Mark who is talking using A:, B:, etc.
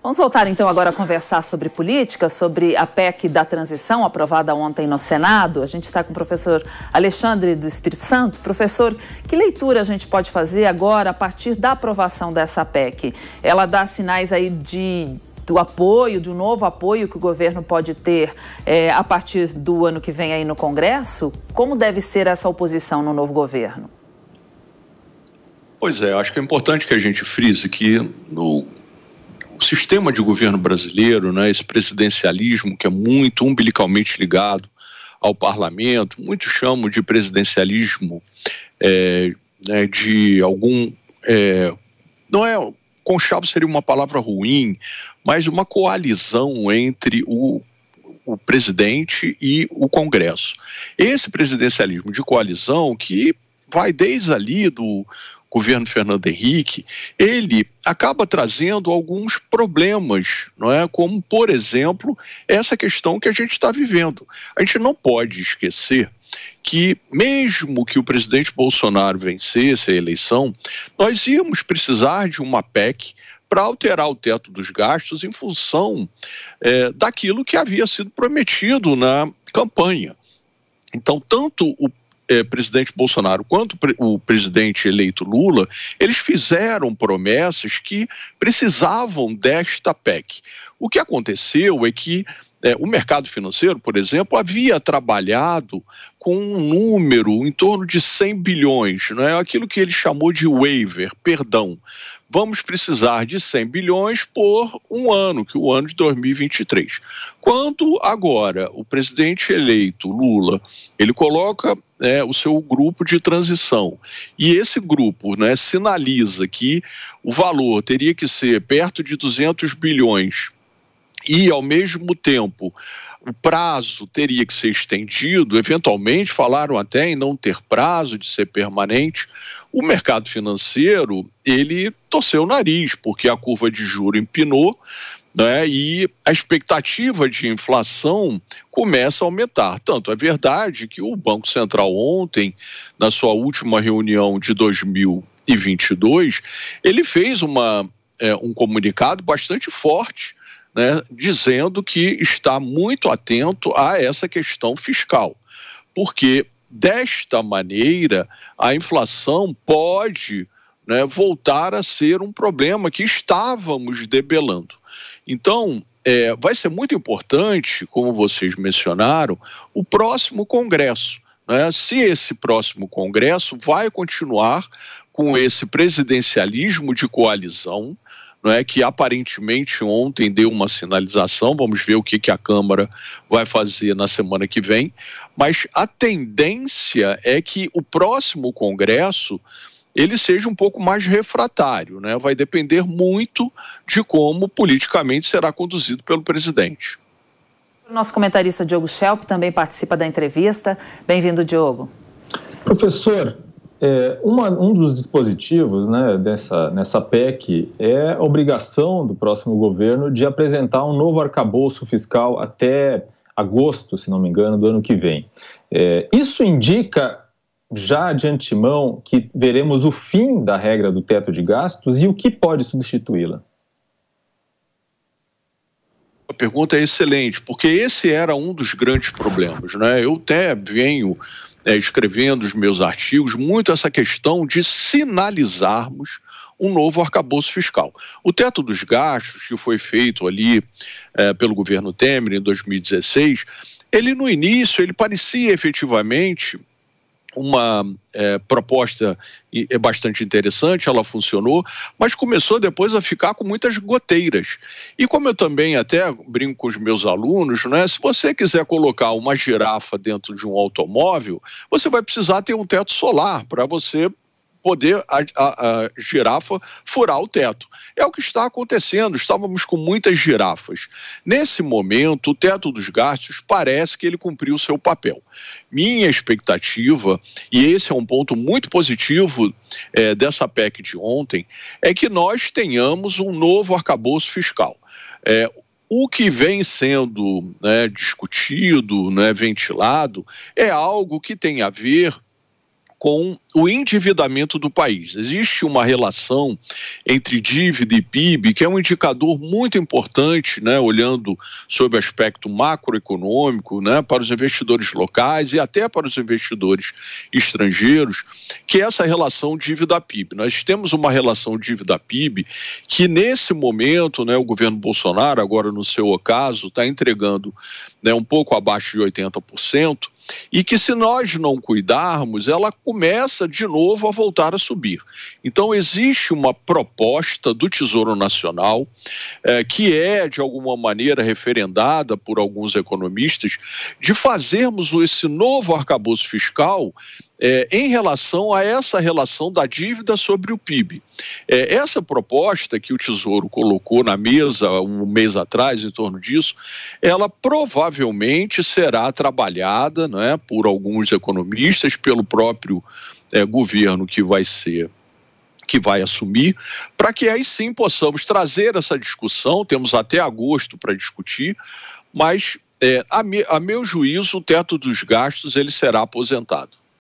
A: Vamos voltar então agora a conversar sobre política, sobre a PEC da transição, aprovada ontem no Senado. A gente está com o professor Alexandre do Espírito Santo. Professor, que leitura a gente pode fazer agora a partir da aprovação dessa PEC? Ela dá sinais aí do apoio, de um novo apoio que o governo pode ter a partir do ano que vem aí no Congresso? Como deve ser essa oposição no novo governo?
B: Pois é, acho que é importante que a gente frise que no sistema de governo brasileiro, né, esse presidencialismo que é muito umbilicalmente ligado ao parlamento, muitos chamam de presidencialismo né, de algum... não é... conchavo seria uma palavra ruim, mas uma coalizão entre o presidente e o Congresso. Esse presidencialismo de coalizão, que vai desde ali do governo Fernando Henrique, ele acaba trazendo alguns problemas, não é? Como, por exemplo, essa questão que a gente está vivendo. A gente não pode esquecer que, mesmo que o presidente Bolsonaro vencesse a eleição, nós íamos precisar de uma PEC para alterar o teto dos gastos em função daquilo que havia sido prometido na campanha. Então, tanto o presidente Bolsonaro quanto o presidente eleito Lula, eles fizeram promessas que precisavam desta PEC. O que aconteceu é que o mercado financeiro, por exemplo, havia trabalhado com um número em torno de 100 bilhões, não é? Aquilo que ele chamou de waiver, perdão. Vamos precisar de 100 bilhões por um ano, que é o ano de 2023. Quando agora o presidente eleito, Lula, ele coloca o seu grupo de transição, e esse grupo sinaliza que o valor teria que ser perto de 200 bilhões, e, ao mesmo tempo, o prazo teria que ser estendido, eventualmente falaram até em não ter prazo, de ser permanente. O mercado financeiro, ele torceu o nariz, porque a curva de juros empinou, né, e a expectativa de inflação começa a aumentar. Tanto é verdade que o Banco Central ontem, na sua última reunião de 2022, ele fez um comunicado bastante forte, né, dizendo que está muito atento a essa questão fiscal, porque desta maneira a inflação pode, né, voltar a ser um problema que estávamos debelando. Então, vai ser muito importante, como vocês mencionaram, o próximo Congresso, né? Se esse próximo Congresso vai continuar com esse presidencialismo de coalizão, não é, que aparentemente ontem deu uma sinalização, vamos ver o que a Câmara vai fazer na semana que vem, mas a tendência é que o próximo Congresso ele seja um pouco mais refratário, né? Vai depender muito de como politicamente será conduzido pelo presidente.
A: O nosso comentarista Diogo Schelp também participa da entrevista. Bem-vindo, Diogo.
C: Professor, um dos dispositivos, né, nessa PEC é a obrigação do próximo governo de apresentar um novo arcabouço fiscal até agosto, se não me engano, do ano que vem. Isso indica já de antemão que veremos o fim da regra do teto de gastos e o que pode substituí-la?
B: A pergunta é excelente, porque esse era um dos grandes problemas, né? Eu até venho escrevendo os meus artigos, muito essa questão de sinalizarmos um novo arcabouço fiscal. O teto dos gastos, que foi feito ali pelo governo Temer em 2016, ele no início, ele parecia efetivamente uma proposta bastante interessante, ela funcionou, mas começou depois a ficar com muitas goteiras. E como eu também até brinco com os meus alunos, né, se você quiser colocar uma girafa dentro de um automóvel, você vai precisar ter um teto solar para você poder a girafa furar o teto. É o que está acontecendo, estávamos com muitas girafas. Nesse momento, o teto dos gastos parece que ele cumpriu o seu papel. Minha expectativa, e esse é um ponto muito positivo dessa PEC de ontem, é que nós tenhamos um novo arcabouço fiscal. O que vem sendo discutido, ventilado, é algo que tem a ver com o endividamento do país. Existe uma relação entre dívida e PIB, que é um indicador muito importante, né, olhando sob o aspecto macroeconômico, né, para os investidores locais e até para os investidores estrangeiros, que é essa relação dívida-PIB. Nós temos uma relação dívida-PIB que, nesse momento, né, o governo Bolsonaro, agora no seu ocaso, está entregando, né, um pouco abaixo de 80%, e que, se nós não cuidarmos, ela começa de novo a voltar a subir. Então, existe uma proposta do Tesouro Nacional, que é, de alguma maneira, referendada por alguns economistas, de fazermos esse novo arcabouço fiscal em relação a essa relação da dívida sobre o PIB. Essa proposta que o Tesouro colocou na mesa um mês atrás, em torno disso, ela provavelmente será trabalhada, né, por alguns economistas, pelo próprio governo que vai assumir, para que aí sim possamos trazer essa discussão. Temos até agosto para discutir, mas a meu juízo o teto dos gastos ele será aposentado.